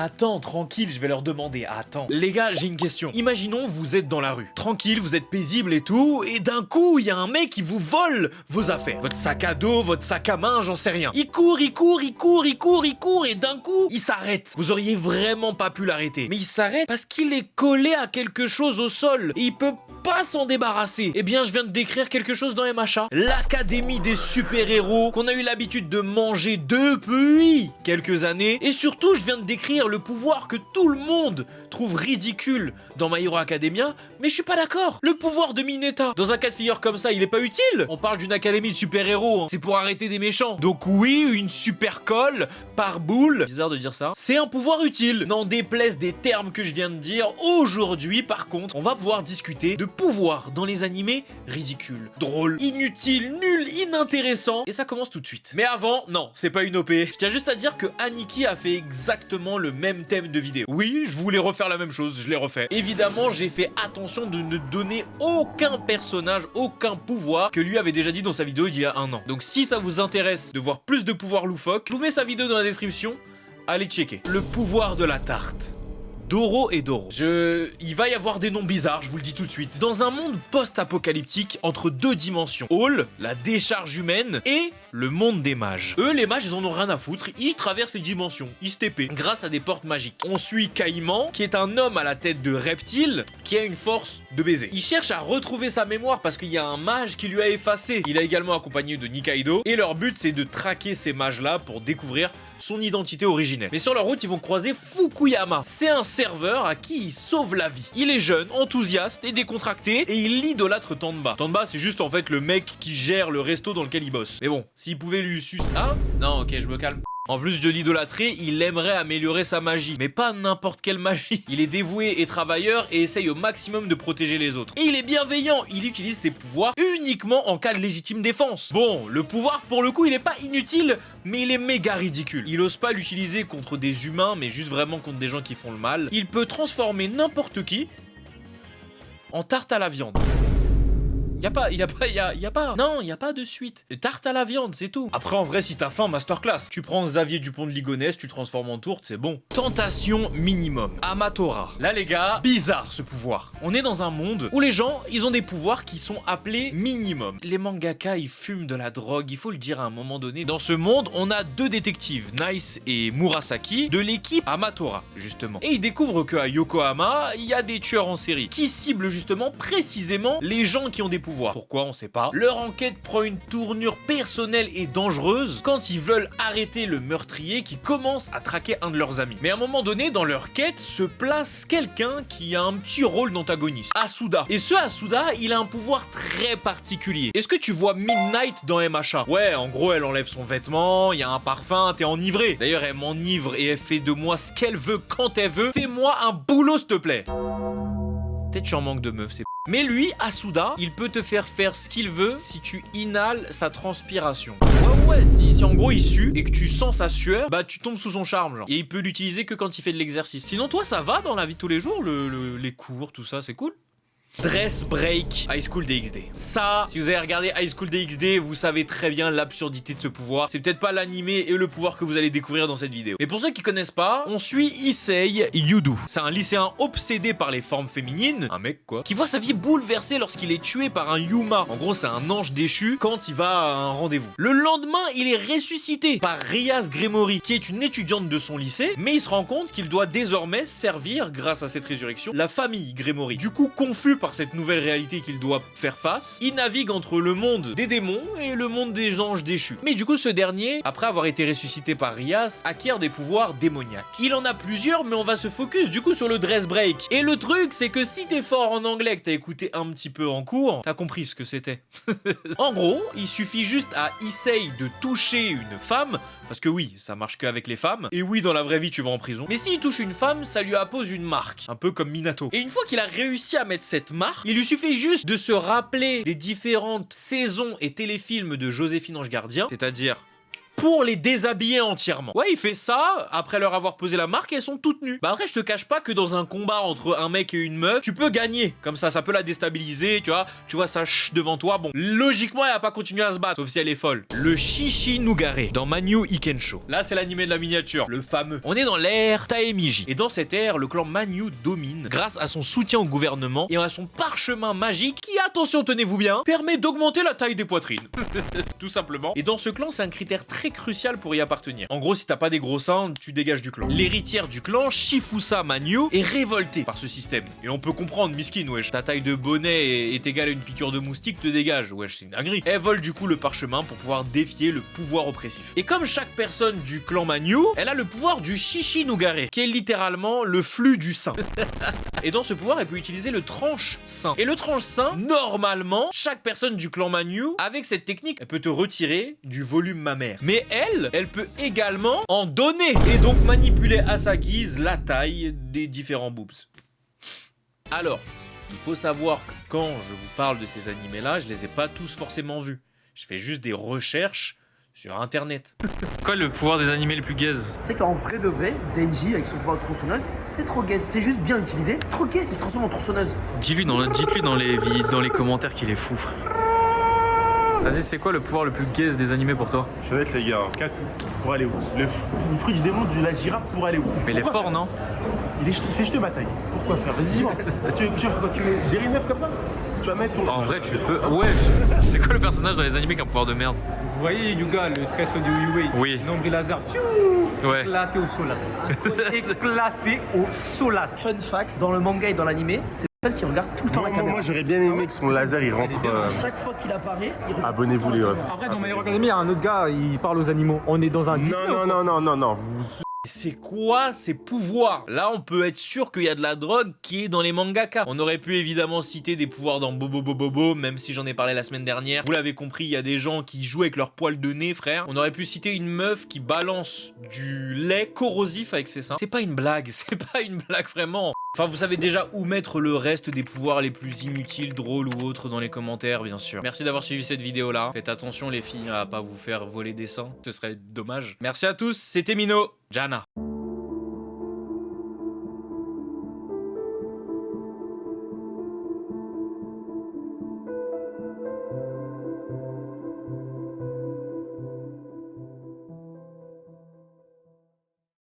Attends, tranquille, je vais leur demander. Attends. Les gars, j'ai une question. Imaginons, vous êtes dans la rue. Tranquille, vous êtes paisible et tout, et d'un coup, il y a un mec qui vous vole vos affaires. Votre sac à dos, votre sac à main, j'en sais rien. Il court, et d'un coup, il s'arrête. Vous auriez vraiment pas pu l'arrêter. Mais il s'arrête parce qu'il est collé à quelque chose au sol, et il peut pas s'en débarrasser. Eh bien, je viens de décrire quelque chose dans MHA. L'académie des super-héros qu'on a eu l'habitude de manger depuis quelques années. Et surtout, je viens de décrire le pouvoir que tout le monde trouve ridicule dans My Hero Academia, mais je suis pas d'accord. Le pouvoir de Mineta, dans un cas de figure comme ça, il est pas utile. On parle d'une académie de super-héros, hein. C'est pour arrêter des méchants. Donc oui, une super colle par boule, bizarre de dire ça, c'est un pouvoir utile. N'en déplaise des termes que je viens de dire, aujourd'hui, par contre, on va pouvoir discuter de pouvoir dans les animés ridicules, drôles, inutiles, nuls, inintéressants. Et ça commence tout de suite. Mais avant, non, c'est pas une OP. Je tiens juste à dire que Aniki a fait exactement le même thème de vidéo. Oui, je voulais refaire la même chose, je l'ai refait. Évidemment, j'ai fait attention de ne donner aucun personnage, aucun pouvoir que lui avait déjà dit dans sa vidéo il y a un an. Donc si ça vous intéresse de voir plus de pouvoirs loufoques, je vous mets sa vidéo dans la description. Allez checker. Le pouvoir de la tarte. Doro et Doro. Il va y avoir des noms bizarres, je vous le dis tout de suite. Dans un monde post-apocalyptique entre deux dimensions, Hall, la décharge humaine, et le monde des mages. Eux, les mages, ils en ont rien à foutre, ils traversent les dimensions, ils se TP, grâce à des portes magiques. On suit Caïman, qui est un homme à la tête de reptile, qui a une force de baiser. Il cherche à retrouver sa mémoire parce qu'il y a un mage qui lui a effacé. Il a également accompagné de Nikaido, et leur but, c'est de traquer ces mages-là pour découvrir son identité originelle. Mais sur leur route, ils vont croiser Fukuyama. C'est un serveur à qui il sauve la vie. Il est jeune, enthousiaste et décontracté, et il idolâtre Tanba. Tanba, c'est juste en fait le mec qui gère le resto dans lequel il bosse. Mais bon, s'il pouvait lui sucer... Ah non, ok, je me calme. En plus de l'idolâtrer, il aimerait améliorer sa magie, mais pas n'importe quelle magie. Il est dévoué et travailleur et essaye au maximum de protéger les autres. Et il est bienveillant, il utilise ses pouvoirs uniquement en cas de légitime défense. Bon, le pouvoir pour le coup il est pas inutile, mais il est méga ridicule. Il ose pas l'utiliser contre des humains, mais juste vraiment contre des gens qui font le mal. Il peut transformer n'importe qui en tarte à la viande. Y a pas de suite. Tarte à la viande, c'est tout. Après, en vrai, si t'as faim, masterclass. Tu prends Xavier Dupont de Ligonnès, tu transformes en tourte, c'est bon. Tentation minimum. Amatora. Là, les gars, bizarre ce pouvoir. On est dans un monde où les gens, ils ont des pouvoirs qui sont appelés minimum. Les mangaka, ils fument de la drogue, il faut le dire à un moment donné. Dans ce monde, on a deux détectives, Nice et Murasaki, de l'équipe Amatora, justement. Et ils découvrent qu'à Yokohama, il y a des tueurs en série qui ciblent justement, précisément, les gens qui ont des pouvoirs. Pourquoi, on sait pas. Leur enquête prend une tournure personnelle et dangereuse quand ils veulent arrêter le meurtrier qui commence à traquer un de leurs amis. Mais à un moment donné, dans leur quête, se place quelqu'un qui a un petit rôle d'antagoniste. Asuda. Et ce Asuda, il a un pouvoir très particulier. Est-ce que tu vois Midnight dans MHA? Ouais, en gros, elle enlève son vêtement, il y a un parfum, t'es enivré. D'ailleurs, elle m'enivre et elle fait de moi ce qu'elle veut quand elle veut. Fais-moi un boulot, s'il te plaît. Peut-être tu en manques de meuf, c'est... Mais lui, Asuda, il peut te faire ce qu'il veut si tu inhales sa transpiration. Ouais, si en gros il sue et que tu sens sa sueur, bah tu tombes sous son charme, genre. Et il peut l'utiliser que quand il fait de l'exercice. Sinon, toi, ça va dans la vie de tous les jours, les cours, tout ça, c'est cool? Dress Break High School DxD. Ça, si vous avez regardé High School DxD, vous savez très bien l'absurdité de ce pouvoir. C'est peut-être pas l'animé et le pouvoir que vous allez découvrir dans cette vidéo. Mais pour ceux qui connaissent pas, on suit Issei Yudu. C'est un lycéen obsédé par les formes féminines, un mec quoi, qui voit sa vie bouleversée lorsqu'il est tué par un Yuma. En gros, c'est un ange déchu quand il va à un rendez-vous. Le lendemain, il est ressuscité par Rias Gremory, qui est une étudiante de son lycée, mais il se rend compte qu'il doit désormais servir, grâce à cette résurrection, la famille Gremory. Du coup, confus par cette nouvelle réalité qu'il doit faire face, il navigue entre le monde des démons et le monde des anges déchus. Mais du coup, ce dernier, après avoir été ressuscité par Rias, acquiert des pouvoirs démoniaques. Il en a plusieurs, mais on va se focus du coup sur le dress break. Et le truc, c'est que si t'es fort en anglais, que t'as écouté un petit peu en cours, t'as compris ce que c'était. En gros, il suffit juste à Issei de toucher une femme, parce que oui, ça marche qu'avec les femmes, et oui, dans la vraie vie, tu vas en prison. Mais s'il touche une femme, ça lui appose une marque, un peu comme Minato. Et une fois qu'il a réussi à mettre cette marque, il lui suffit juste de se rappeler des différentes saisons et téléfilms de Joséphine Ange Gardien, c'est-à-dire pour les déshabiller entièrement. Ouais, il fait ça, après leur avoir posé la marque, elles sont toutes nues. Bah après, je te cache pas que dans un combat entre un mec et une meuf, tu peux gagner. Comme ça peut la déstabiliser, tu vois ça devant toi. Bon, logiquement, elle va pas continuer à se battre, sauf si elle est folle. Le Shishinugare dans Manyu Ikensho. Là, c'est l'animé de la miniature, le fameux. On est dans l'ère Taemiji. Et dans cette ère, le clan Manyu domine grâce à son soutien au gouvernement et à son parchemin magique qui, attention, tenez-vous bien, permet d'augmenter la taille des poitrines. Tout simplement. Et dans ce clan, c'est un critère très crucial pour y appartenir. En gros, si t'as pas des gros seins, tu dégages du clan. L'héritière du clan, Shifusa Manyu, est révoltée par ce système. Et on peut comprendre, miskin, wesh. Ta taille de bonnet est égale à une piqûre de moustique, te dégage. Wesh, c'est une dinguerie. Elle vole du coup le parchemin pour pouvoir défier le pouvoir oppressif. Et comme chaque personne du clan Manyu, elle a le pouvoir du Shishinugare, qui est littéralement le flux du sein. Et dans ce pouvoir, elle peut utiliser le tranche-sein. Et le tranche-sein, normalement, chaque personne du clan Manyu, avec cette technique, elle peut te retirer du volume mammaire. Mais elle peut également en donner. Et donc manipuler à sa guise la taille des différents boobs. Alors, il faut savoir que quand je vous parle de ces animés-là, je les ai pas tous forcément vus. Je fais juste des recherches sur internet. Quoi le pouvoir des animés les plus gaze? Tu sais qu'en vrai de vrai, Denji avec son pouvoir de tronçonneuse, c'est trop gaze. C'est juste bien utilisé. C'est trop gaze, il se transforme en tronçonneuse. Dites-lui dans les commentaires qu'il est fou, frère. Vas-y, c'est quoi le pouvoir le plus gaze des animés pour toi? Je vais être les gars, Kaku, pour aller où? Le fruit du démon de la girafe pour aller où? Mais il est fort, non? Il fait jeter ma taille. Pourquoi faire? Vas-y, dis-moi. tu veux gérer une meuf comme ça? Tu vas mettre ton... En vrai, tu peux... Ouais. C'est quoi le personnage dans les animés qui a un pouvoir de merde? Vous voyez Yuga, le traître de Yue? Oui. Nombril laser. Ouais. Éclaté au solas. Éclaté au solas. Fun fact, dans le manga et dans l'animé, c'est celle qui regarde tout le temps la caméra. Moi, j'aurais bien aimé que son laser, il rentre... Chaque fois qu'il apparaît, il regarde. Abonnez-vous, les refs. Après, dans My Hero Academia, il y a un autre gars, il parle aux animaux. On est dans un Disney. Non. Vous... C'est quoi ces pouvoirs? Là, on peut être sûr qu'il y a de la drogue qui est dans les mangaka. On aurait pu évidemment citer des pouvoirs dans Bobo Bobo, même si j'en ai parlé la semaine dernière. Vous l'avez compris, il y a des gens qui jouent avec leurs poils de nez, frère. On aurait pu citer une meuf qui balance du lait corrosif avec ses seins. C'est pas une blague, c'est pas une blague vraiment. Enfin, vous savez déjà où mettre le reste des pouvoirs les plus inutiles, drôles ou autres dans les commentaires, bien sûr. Merci d'avoir suivi cette vidéo-là. Faites attention, les filles, à pas vous faire voler des seins. Ce serait dommage. Merci à tous, c'était Mino. Jana.